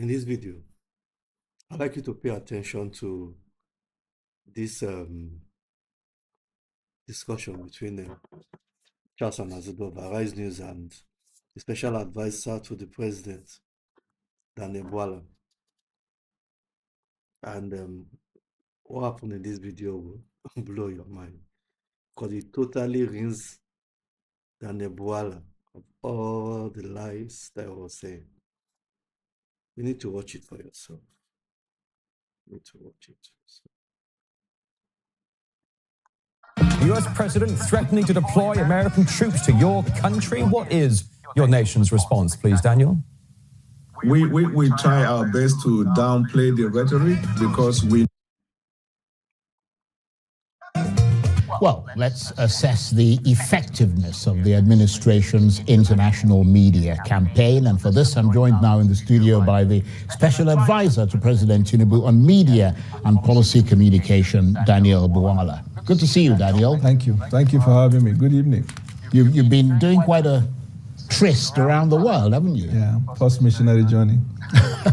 In this video, I'd like you to pay attention to this discussion between Charles Amazido of Arise News and the special advisor to the president, Daniel Bwala. And what happened in this video will blow your mind, because it totally rings Daniel Bwala of all the lies that I was saying. You need to watch it for yourself. You need to watch it. The US president threatening to deploy American troops to your country. What is your nation's response, please, Daniel? We try our best to downplay the rhetoric because we... Well, let's assess the effectiveness of the administration's international media campaign. And for this, I'm joined now in the studio by the Special Advisor to President Tinubu on Media and Policy Communication, Daniel Bwala. Good to see you, Daniel. Thank you. Thank you for having me. Good evening. You've been doing quite a tryst around the world, haven't you? Yeah, post-missionary journey.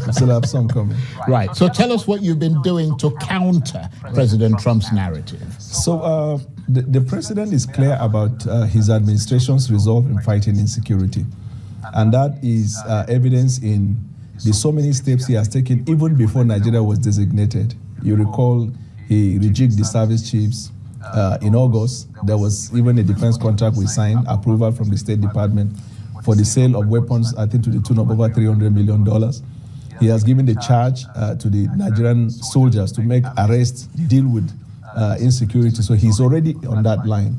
We still have some coming. Right. So tell us what you've been doing to counter President Trump's narrative. So the president is clear about his administration's resolve in fighting insecurity. And that is evidence in the so many steps he has taken even before Nigeria was designated. You recall he rejigged the service chiefs. In August, there was even a defense contract we signed, approval from the State Department for the sale of weapons, I think to the tune of over $300 million. He has given the charge to the Nigerian soldiers to make arrests, deal with insecurity. So he's already on that line.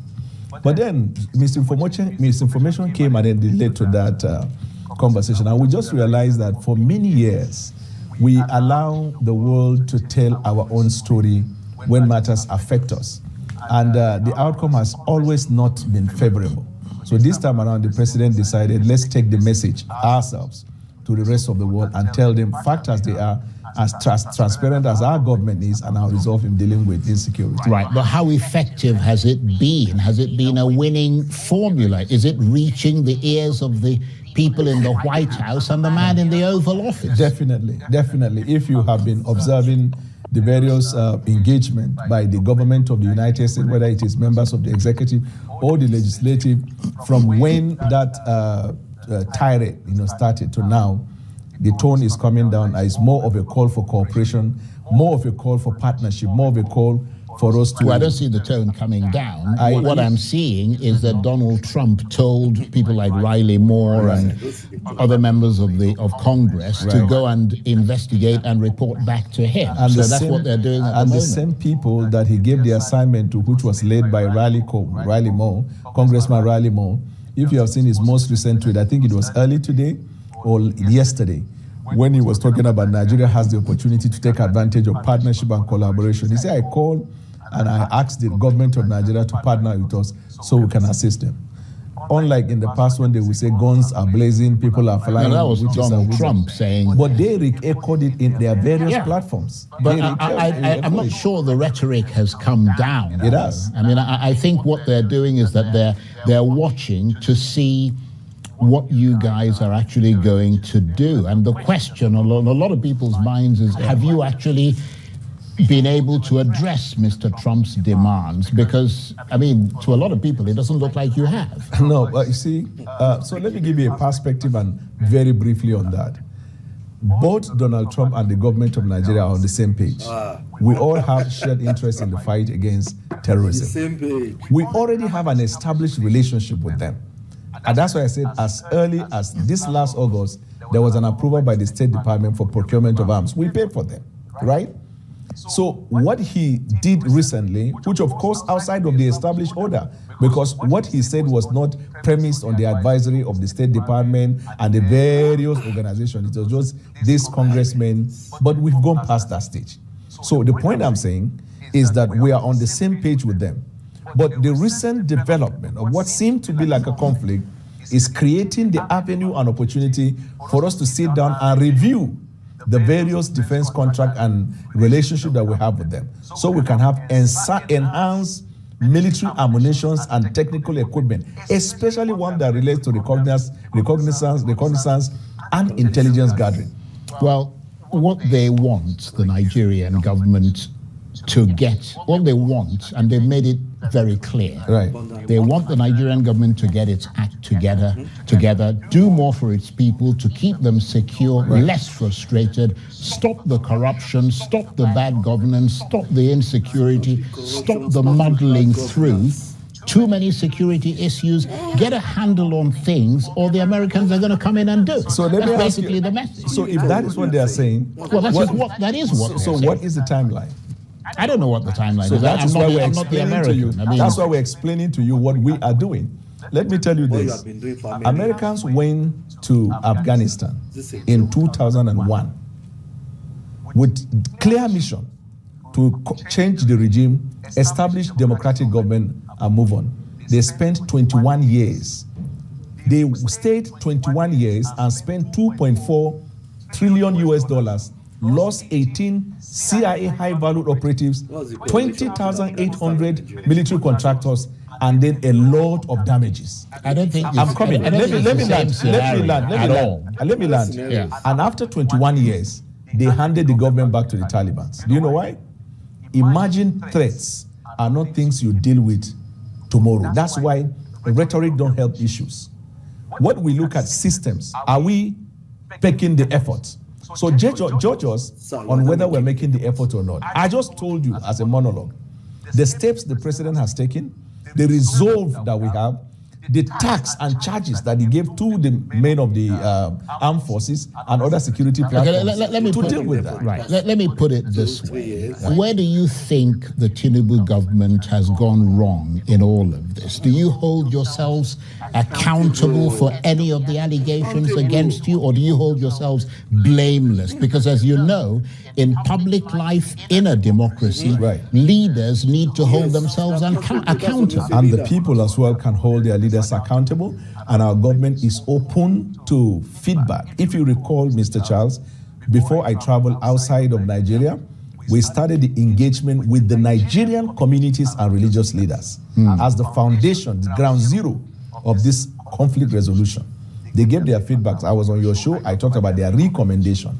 But then misinformation came and then led to that conversation. And we just realized that for many years, we allow the world to tell our own story when matters affect us. And the outcome has always not been favorable. So this time around, the president decided, let's take the message ourselves to the rest of the world and tell them, fact as they are, as transparent as our government is, and our resolve in dealing with insecurity. Right, but how effective has it been? Has it been a winning formula? Is it reaching the ears of the people in the White House and the man in the Oval Office? Definitely, definitely. If you have been observing the various engagement by the government of the United States, whether it is members of the executive or the legislative, from when that tirade started to now, the tone is coming down. It's more of a call for cooperation, more of a call for partnership, more of a call for us to... Well, I don't see the tone coming down. What I'm seeing is that Donald Trump told people like Riley Moore and other members of Congress to go and investigate and report back to him. And so that's what they're doing at the moment. And the same people that he gave the assignment to, which was led by Riley Moore, Congressman Riley Moore, if you have seen his most recent tweet, I think it was early today or yesterday, when he was talking about Nigeria has the opportunity to take advantage of partnership and collaboration. He said, I called and I asked the government of Nigeria to partner with us so we can assist them. Unlike in the past when they would say guns are blazing, people are flying. No, that was Donald Trump saying. But they echoed it in their various platforms. But I'm not sure the rhetoric has come down. It has. I mean, I think what they're doing is that they're watching to see what you guys are actually going to do. And the question on a lot of people's minds is, have you actually been able to address Mr. Trump's demands? Because, I mean, to a lot of people, it doesn't look like you have. No, you see, so let me give you a perspective and very briefly on that. Both Donald Trump and the government of Nigeria are on the same page. We all have shared interest in the fight against terrorism. Same page. We already have an established relationship with them. And that's why I said as early as this last August, there was an approval by the State Department for procurement of arms. We paid for them, right? So what he did recently, which of course outside of the established order, because what he said was not premised on the advisory of the State Department and the various organizations. It was just this congressman, but we've gone past that stage. So the point I'm saying is that we are on the same page with them. But the recent development of what seemed to be like a conflict is creating the avenue and opportunity for us to sit down and review the various defense contract and relationship that we have with them, so we can have enhanced military ammunitions and technical equipment, especially one that relates to reconnaissance and intelligence gathering. Well, what they want the Nigerian government to get, what they want, and they've made it very clear. Right. They want the Nigerian government to get its act together, do more for its people, to keep them secure, less frustrated, stop the corruption, stop the bad governance, stop the insecurity, stop the muddling through too many security issues, get a handle on things, or the Americans are going to come in and do it. So let me That's ask basically you, the message. So if that is what they are saying, Well, that is what. So what is the timeline? I don't know what the timeline So is. that is why we're I'm not the explaining to you. American. That's why we're explaining to you what we are doing. Let me tell you What you this: have been doing for many Americans went to Afghanistan in 2001 with clear mission to change the regime, establish democratic government, and move on. They spent 21 years. They stayed 21 years and spent 2.4 trillion US dollars, lost 18 CIA high-valued operatives, 20,800 military contractors, and then a lot of damages. I don't think I'm coming. Let me land. Yeah. And after 21 years, they handed the government back to the Taliban. Do you know why? Imagine threats are not things you deal with tomorrow. That's why rhetoric don't help issues. What we look at systems, are we making the effort? So judge us on whether we're making the effort or not. I just told you as a monologue, the steps the president has taken, the resolve that we have, the tax and charges that he gave to the men of the armed forces and other security platforms let me to put deal it, with that. Right. Let me put it this way. Where do you think the Tinubu government has gone wrong in all of this? Do you hold yourselves accountable for any of the allegations against you, or do you hold yourselves blameless? Because as you know, in public life, in a democracy, leaders need to hold themselves accountable. And the people as well can hold their leaders accountable, and our government is open to feedback. If you recall, Mr. Charles, before I traveled outside of Nigeria, we started the engagement with the Nigerian communities and religious leaders as the foundation, the ground zero of this conflict resolution. They gave their feedbacks. I was on your show. I talked about their recommendation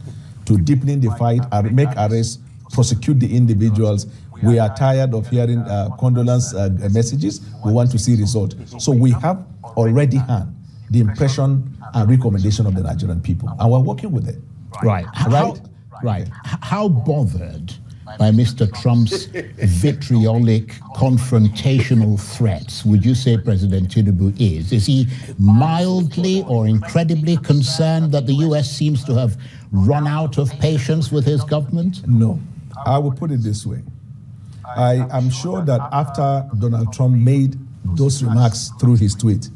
to deepening the fight, make arrests, prosecute the individuals. We are tired of hearing condolence messages. We want to see results. So we have already had the impression and recommendation of the Nigerian people, and we're working with it. Right. How bothered by Mr. Trump's vitriolic, confrontational threats would you say President Tinubu is? Is he mildly or incredibly concerned that the U.S. seems to have run out of patience with his government? No. I will put it this way. I am sure that after Donald Trump made those remarks through his tweet,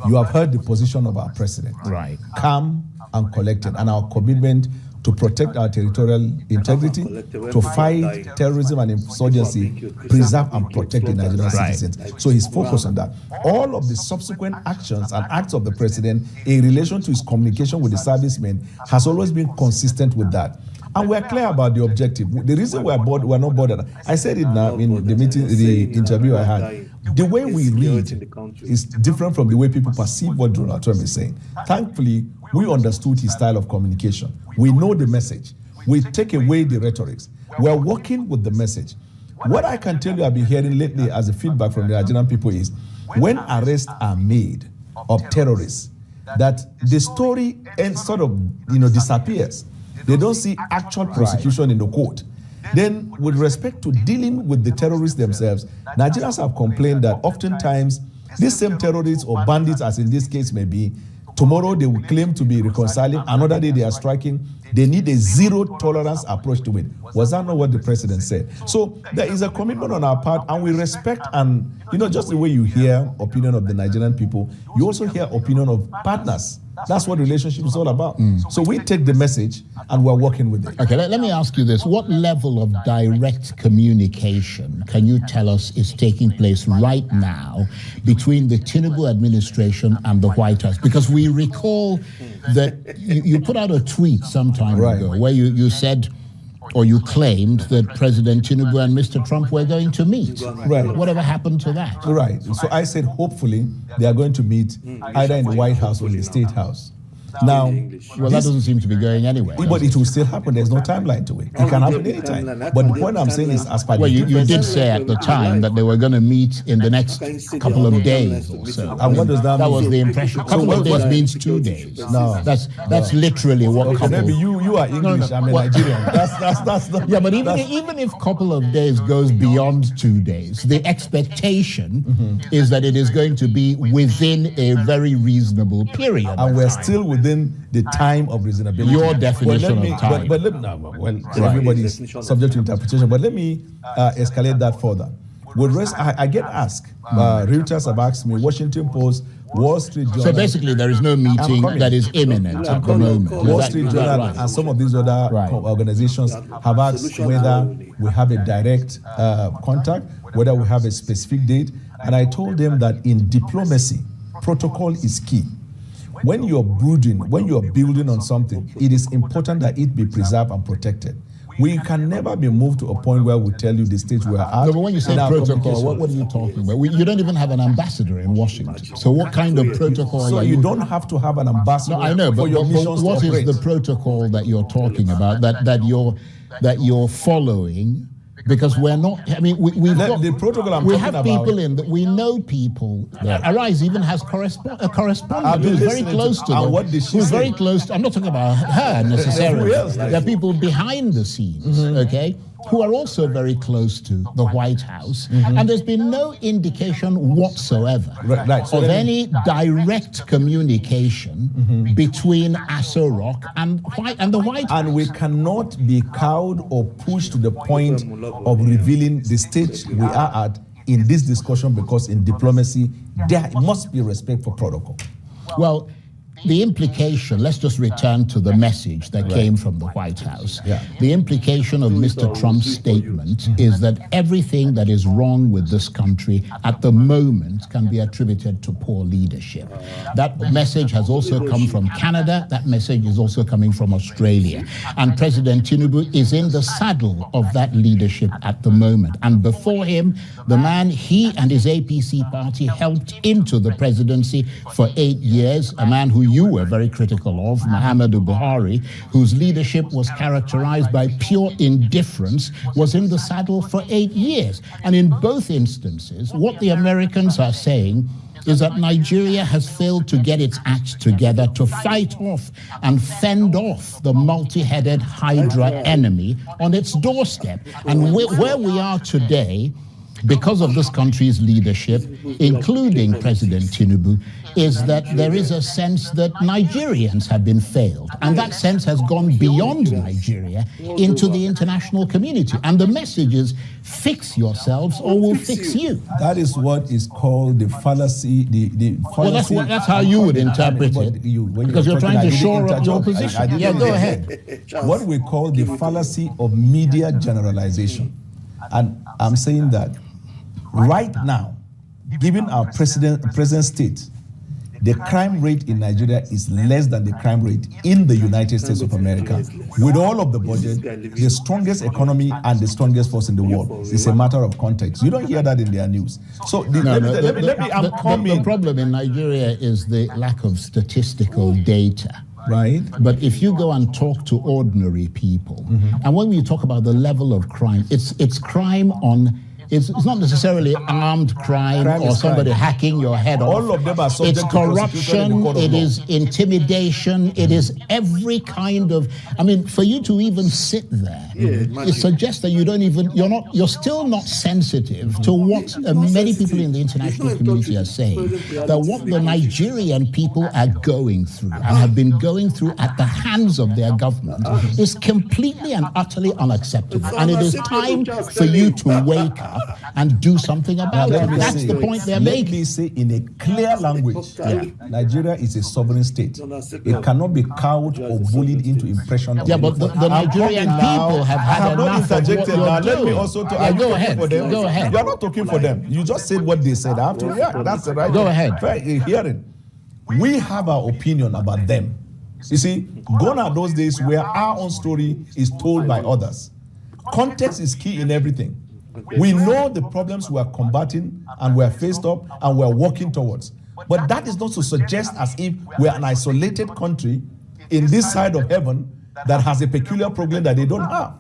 you have heard the position of our president. Right. Calm and collected, and our commitment to protect our territorial integrity, to fight terrorism and insurgency, preserve and protect the Nigerian citizens. So he's focused on that. All of the subsequent actions and acts of the president in relation to his communication with the servicemen has always been consistent with that. And we're clear about the objective. The reason we're not bothered, I said it now in the meeting, the interview I had. The way we read is different from the way people perceive what Donald Trump is saying. Thankfully, we understood his style of communication. We know the message. We take away the rhetorics. We're working with the message. What I can tell you I've been hearing lately as a feedback from the Nigerian people is when arrests are made of terrorists, that the story sort of disappears. They don't see actual prosecution in the court. Then, with respect to dealing with the terrorists themselves, Nigerians have complained that oftentimes these same terrorists or bandits, as in this case may be, tomorrow they will claim to be reconciling, another day they are striking. They need a zero-tolerance approach to it. Was that not what the president said? So there is a commitment on our part, and we respect, and just the way you hear opinion of the Nigerian people, you also hear opinion of partners. That's what relationship is all about. So we take the message and we're working with it. Okay, let me ask you this. What level of direct communication can you tell us is taking place right now between the Tinubu administration and the White House? Because we recall that you put out a tweet some time ago where you said, or you claimed, that President Tinubu and Mr. Trump were going to meet. Whatever happened to that? So I said hopefully they are going to meet either in the White House or in the State House. Now, Well, that doesn't seem to be going anywhere. but it will still happen. There's no timeline to it. It can happen anytime. But the point I'm saying is, as per Well, you difference- did say at the time that they were going to meet in the next couple of days or so. And what does that That mean? was the impression. Couple of days means 2 days. No. That's literally what Okay, couple. maybe you are English. I'm a What- Nigerian. That's the, Yeah, but that's- even if couple of days goes beyond 2 days, the expectation is that it is going to be within a very reasonable period. and we're still within the time of reasonability. Your definition of time. But let me, no, well, everybody's subject to interpretation. But let me escalate that further. With rest, I get asked. Reuters have asked me. Washington Post, Wall Street Journal. So basically, there is no meeting coming. that is imminent at the moment. Wall Street Journal right? and some of these other Right. organizations have asked whether we have a direct contact, whether we have a specific date. And I told them that in diplomacy, protocol is key. When you're brooding, when you're building on something, it is important that it be preserved and protected. We can never be moved to a point where we tell you the stage we're at. No, but when you say in our protocol, communication. what are you talking about? You don't even have an ambassador in Washington. So what kind of protocol So are you you? don't have to have an ambassador No, I know, for but, your but missions what to is operate. the protocol that you're talking about that you're following? Because we're not. I mean, we've got The protocol I'm we talking have about. people in that we know people. Arise even has a I've correspondent been who's very listening to- close to and them. what did she Who's say? very close. I'm not talking about her necessarily. Who else? There are people behind the scenes, okay, who are also very close to the White House, and there's been no indication whatsoever Right. So of let any direct communication between Aso Rock and the White House. And we cannot be cowed or pushed to the point of revealing the stage we are at in this discussion, because in diplomacy, there must be respect for protocol. Well, the implication, let's just return to the message that came from the White House. Yeah. The implication of Mr. Trump's statement is that everything that is wrong with this country at the moment can be attributed to poor leadership. That message has also come from Canada. That message is also coming from Australia. And President Tinubu is in the saddle of that leadership at the moment. And before him, the man he and his APC party helped into the presidency for 8 years, a man who you were very critical of, Muhammadu Buhari, whose leadership was characterized by pure indifference, was in the saddle for 8 years. And in both instances, what the Americans are saying is that Nigeria has failed to get its act together to fight off and fend off the multi-headed Hydra enemy on its doorstep. And where we are today, because of this country's leadership, including President Tinubu, is that there is a sense that Nigerians have been failed. And that sense has gone beyond Nigeria into the international community. And the message is, fix yourselves or we'll fix you. That is what is called the fallacy. The Well, fallacy. that's how you would interpret it. Because you're trying to shore up your position. Yeah, go ahead. What we call the fallacy of media generalization. And I'm saying that right now, given our present state, the crime rate in Nigeria is less than the crime rate in the United States of America. With all of the budget, the strongest economy and the strongest force in the world. It's a matter of context. You don't hear that in their news. So The problem in Nigeria is the lack of statistical data. Right. But if you go and talk to ordinary people, and when we talk about the level of crime, it's crime on. It's not necessarily armed crime or somebody hacking your head off. All of them are subject It's to prosecution in the corruption, court of it law. is intimidation, it is every kind of. I mean, for you to even sit there, it suggests that you're still not sensitive to what many people in the international community are saying. That what the Nigerian people are going through and have been going through at the hands of their government is completely and utterly unacceptable. And it is time for you to wake up and do something about it. That's the point they're Let making. me say in a clear language, Nigeria is a sovereign state. It cannot be cowed or bullied into impression of But the Nigerian people have had enough of what you're Let me doing. also talk. Yeah, go ahead. For them? Go ahead. You are not talking for them. You just said what they said. I have to react. That's the right. Go ahead. Right, hearing. We have our opinion about them. You see, gone are those days where our own story is told by others. Context is key in everything. We know the problems we are combating and we are faced up and we are working towards. But that is not to suggest as if we're an isolated country in this side of heaven that has a peculiar problem that they don't have.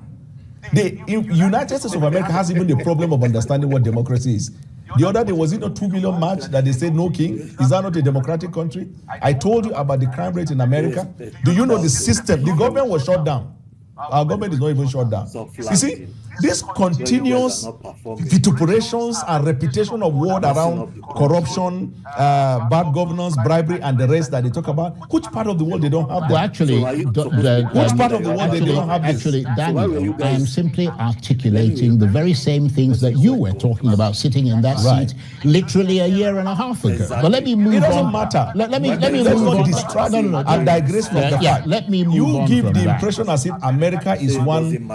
The United States of America has even the problem of understanding what democracy is. The other day, was it a 2 million march that they said no king? Is that not a democratic country? I told you about the crime rate in America. Do you know the system? The government was shut down. Our government is not even shut down. You see, this continuous vituperations and reputation of word around corruption, bad governance, bribery, and the rest that they talk about, which part of the world they don't have that? Well, actually, which part of the world they don't have this? Actually, Daniel, I am simply articulating the very same things that you were talking about sitting in that seat literally a year and a half ago. But let me move on. It doesn't matter. Let me Let's move not on. distract and digress from the fact. Let me move you on give from the that. impression as if America is one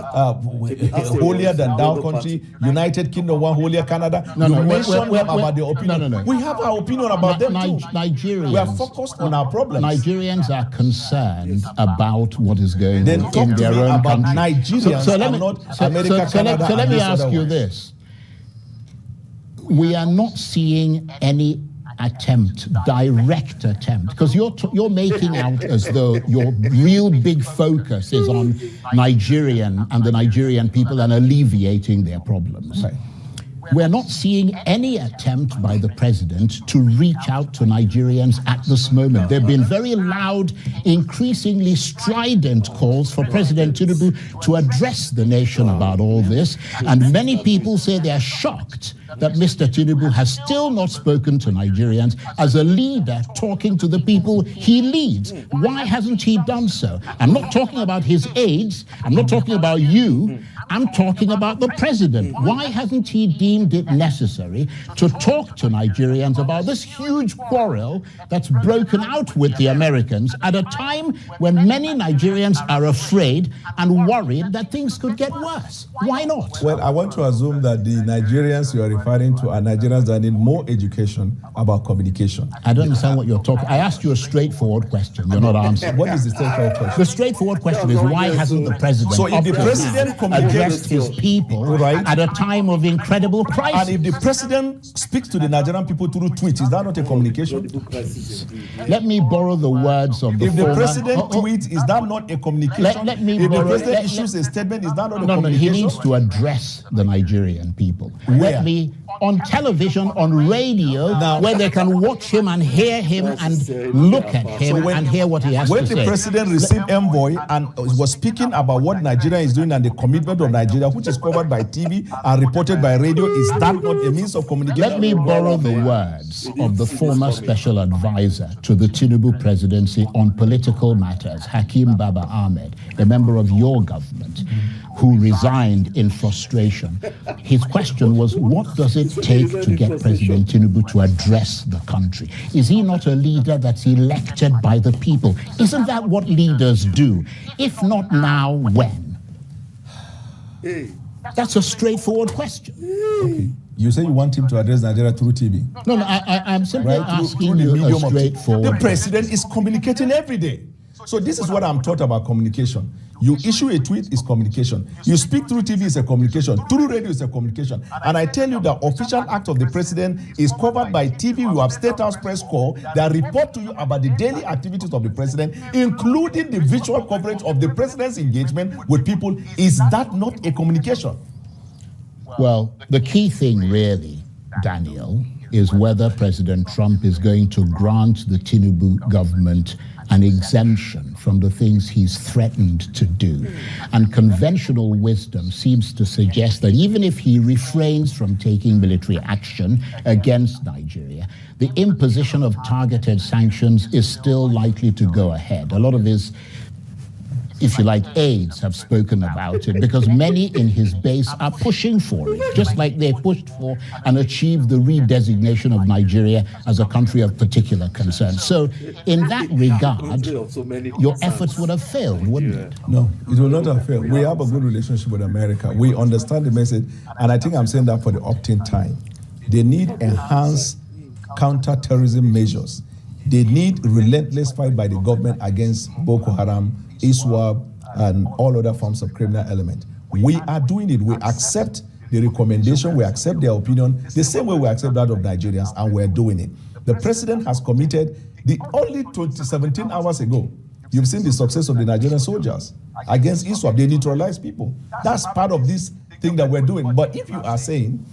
holier than thou country, United Kingdom one holier, Canada. You mentioned them about their opinion. No. We have our opinion about them too. Nigerians. We are focused on our problems. Nigerians are concerned about what is going Then on talk in to their me own about country. Nigerians and not America, Canada. So let and me this ask other you one. this. We are not seeing any direct attempt, because you're making out as though your real big focus is on Nigerian and the Nigerian people and alleviating their problems. Right. We're not seeing any attempt by the president to reach out to Nigerians at this moment. There have been very loud, increasingly strident calls for President Tinubu to address the nation about all this. And many people say they are shocked that Mr. Tinubu has still not spoken to Nigerians as a leader talking to the people he leads. Why hasn't he done so? I'm not talking about his aides. I'm not talking about you. I'm talking about the president. Why hasn't he deemed it necessary to talk to Nigerians about this huge quarrel that's broken out with the Americans at a time when many Nigerians are afraid and worried that things could get worse? Why not? Well, I want to assume that the Nigerians you are referring to are Nigerians that need more education about communication. I don't understand what you're talking. I asked you a straightforward question. You're not answering. What is the straightforward question? The straightforward question is, why hasn't the president So if the president communicates addressed his people right at a time of incredible crisis? And if the president speaks to the Nigerian people through tweets, is that not a communication? Let me borrow the words of the If the former... president tweets, is that not a communication? Let me if the borrow... president issues a statement, is that not a No, communication? he needs to address the Nigerian people. Where? Let me... On television, on radio, Now, where they can watch him and hear him and look at him and hear what he has to when say. the president received envoy and was speaking about what Nigeria is doing and the commitment of Nigeria, which is covered by TV and reported by radio, is that not a means of communication? Let me borrow the words of the former special advisor to the Tinubu presidency on political matters, Hakeem Baba Ahmed, a member of your government, who resigned in frustration. His question was, what does it take to get President Tinubu to address the country? Is he not a leader that's elected by the people? Isn't that what leaders do? If not now, when? That's a straightforward question. Okay. You say you want him to address Nigeria through TV. No, I'm simply asking through the you a medium of straightforward The president is communicating every day. So this is what I'm taught about communication. You issue a tweet, is communication. You speak through TV, is a communication. Through radio, is a communication. And I tell you, the official act of the president is covered by TV. You have State House press call that report to you about the daily activities of the president, including the visual coverage of the president's engagement with people. Is that not a communication? Well, the key thing really, Daniel, is whether President Trump is going to grant the Tinubu government an exemption from the things he's threatened to do. And conventional wisdom seems to suggest that even if he refrains from taking military action against Nigeria, the imposition of targeted sanctions is still likely to go ahead. A lot of his, if you like, aides have spoken about it, because many in his base are pushing for it, just like they pushed for and achieved the redesignation of Nigeria as a country of particular concern. So in that regard, your efforts would have failed, wouldn't it? No, it will not have failed. We have a good relationship with America. We understand the message, and I think I'm saying that for the opt-in time. They need enhanced counter-terrorism measures. They need relentless fight by the government against Boko Haram, ISWAP, and all other forms of criminal element. We are doing it. We accept the recommendation. We accept their opinion the same way we accept that of Nigerians, and we're doing it. The president has committed only 17 hours ago. You've seen the success of the Nigerian soldiers against ISWAP. They neutralized people. That's part of this thing that we're doing. But if you are saying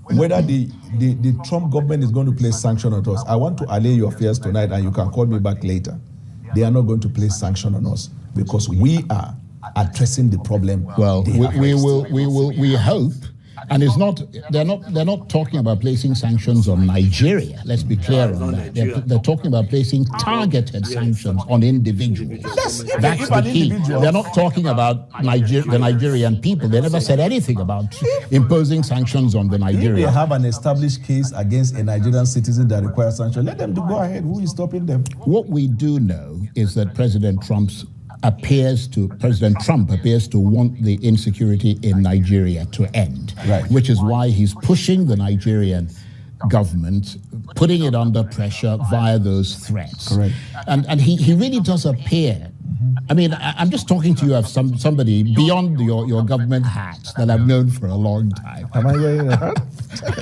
whether the Trump government is going to place sanction on us, I want to allay your fears tonight, and you can call me back later. They are not going to place sanction on us because we are addressing the problem. Well, we hope. And it's not. They're not talking about placing sanctions on Nigeria. Let's be clear on that. They're talking about placing targeted sanctions on individuals. That's the key. They're not talking about the Nigerian people. They never said anything about imposing sanctions on the Nigerians. If they have an established case against a Nigerian citizen that requires sanction, let them go ahead. Who is stopping them? What we do know is that President Trump appears to want the insecurity in Nigeria to end, which is why he's pushing the Nigerian government, putting it under pressure via those threats. Correct. And he really does appear. I mean, I'm just talking to you as somebody beyond your government hat that I've known for a long time. Am I hearing that?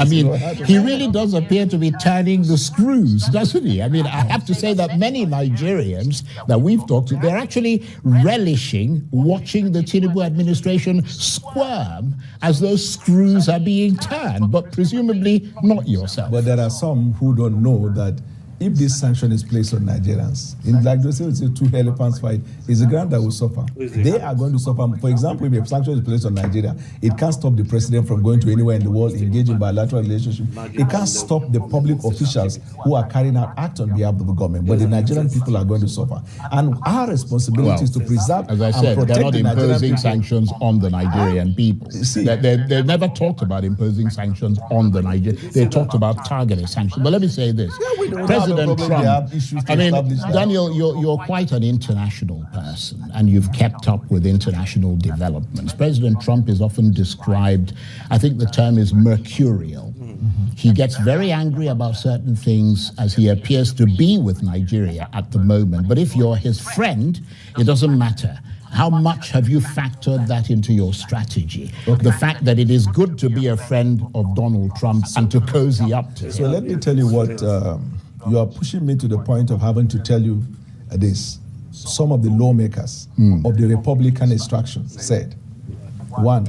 I mean, he really does appear to be turning the screws, doesn't he? I mean, I have to say that many Nigerians that we've talked to, they're actually relishing watching the Tinubu administration squirm as those screws are being turned, but presumably not yourself. But there are some who don't know that if this sanction is placed on Nigerians, in like they say, two elephants fight, it's the ground that will suffer. They are going to suffer. For example, if a sanction is placed on Nigeria, it can't stop the president from going to anywhere in the world, engaging in bilateral relationship. It can't stop the public officials who are carrying out acts on behalf of the government. But the Nigerian people are going to suffer. And our responsibility is to preserve, as I said, they're not imposing sanctions on the Nigerian people. They never talked about imposing sanctions on the Nigerians. They talked about targeted sanctions. But let me say this. President Trump, I mean, Daniel, you're quite an international person, and you've kept up with international developments. President Trump is often described, I think the term is mercurial. He gets very angry about certain things as he appears to be with Nigeria at the moment. But if you're his friend, it doesn't matter. How much have you factored that into your strategy? The fact that it is good to be a friend of Donald Trump and to cozy up to him. So let me tell you what, you are pushing me to the point of having to tell you this. Some of the lawmakers of the Republican extraction said, one,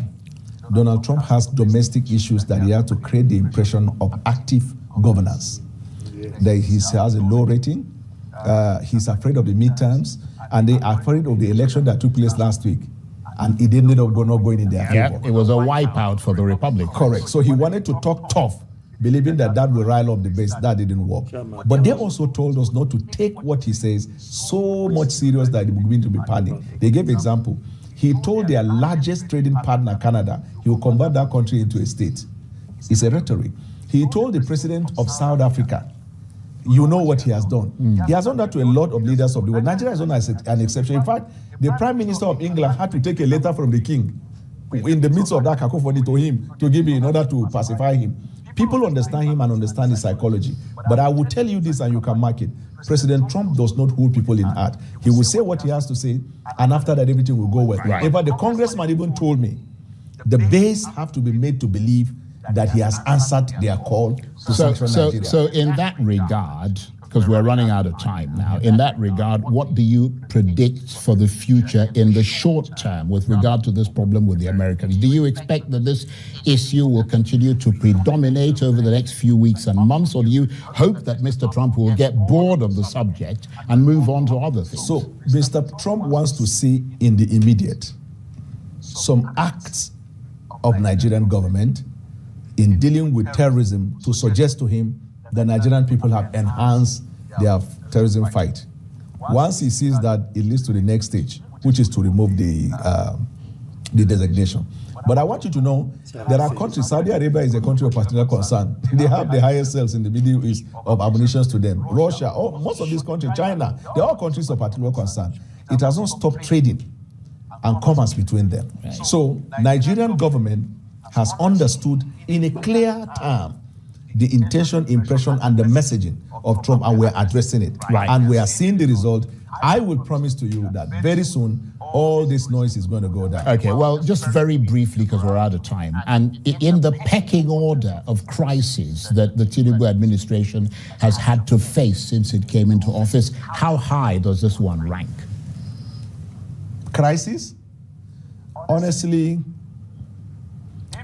Donald Trump has domestic issues that he has to create the impression of active governance. That he has a low rating, he's afraid of the midterms, and they are afraid of the election that took place last week. And it ended up not going in their favor. It was a wipeout for the Republic. Correct. So he wanted to talk tough, believing that will rile up the base. That didn't work. But they also told us not to take what he says so much serious that it will begin to be panic. They gave example. He told their largest trading partner, Canada, he will convert that country into a state. It's a rhetoric. He told the president of South Africa, you know what he has done. He has done that to a lot of leaders of the world. Nigeria is not an exception. In fact, the Prime Minister of England had to take a letter from the king in the midst of that cacophony to him to give him in order to pacify him. People understand him and understand his psychology. But I will tell you this, and you can mark it. President Trump does not hold people in heart. He will say what he has to say, and after that, everything will go well. Right. In fact, the congressman even told me, the base have to be made to believe that he has answered their call to sanction Nigeria. So in that regard, because we're running out of time now, in that regard, what do you predict for the future in the short term with regard to this problem with the Americans? Do you expect that this issue will continue to predominate over the next few weeks and months, or do you hope that Mr. Trump will get bored of the subject and move on to other things? So Mr. Trump wants to see in the immediate some acts of Nigerian government in dealing with terrorism to suggest to him the Nigerian people have enhanced their terrorism fight. Once he sees that, it leads to the next stage, which is to remove the designation. But I want you to know, there are countries, Saudi Arabia is a country of particular concern. They have the highest sales in the Middle East of ammunition to them. Russia, most of these countries, China, they're all countries of particular concern. It has not stopped trading and commerce between them. So Nigerian government has understood in a clear term the intention, impression, and the messaging of Trump, and we're addressing it. Right. And we are seeing the result. I will promise to you that very soon, all this noise is going to go down. Okay, well, just very briefly, because we're out of time. And in the pecking order of crises that the Tinubu administration has had to face since it came into office, how high does this one rank? Crisis? Honestly,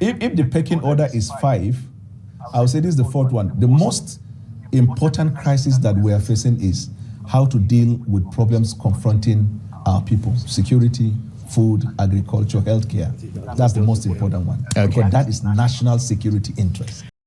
if the pecking order is 5, I would say this is the 4th one. The most important crisis that we are facing is how to deal with problems confronting our people. Security, food, agriculture, healthcare. That's the most important one. Okay. Because that is national security interest.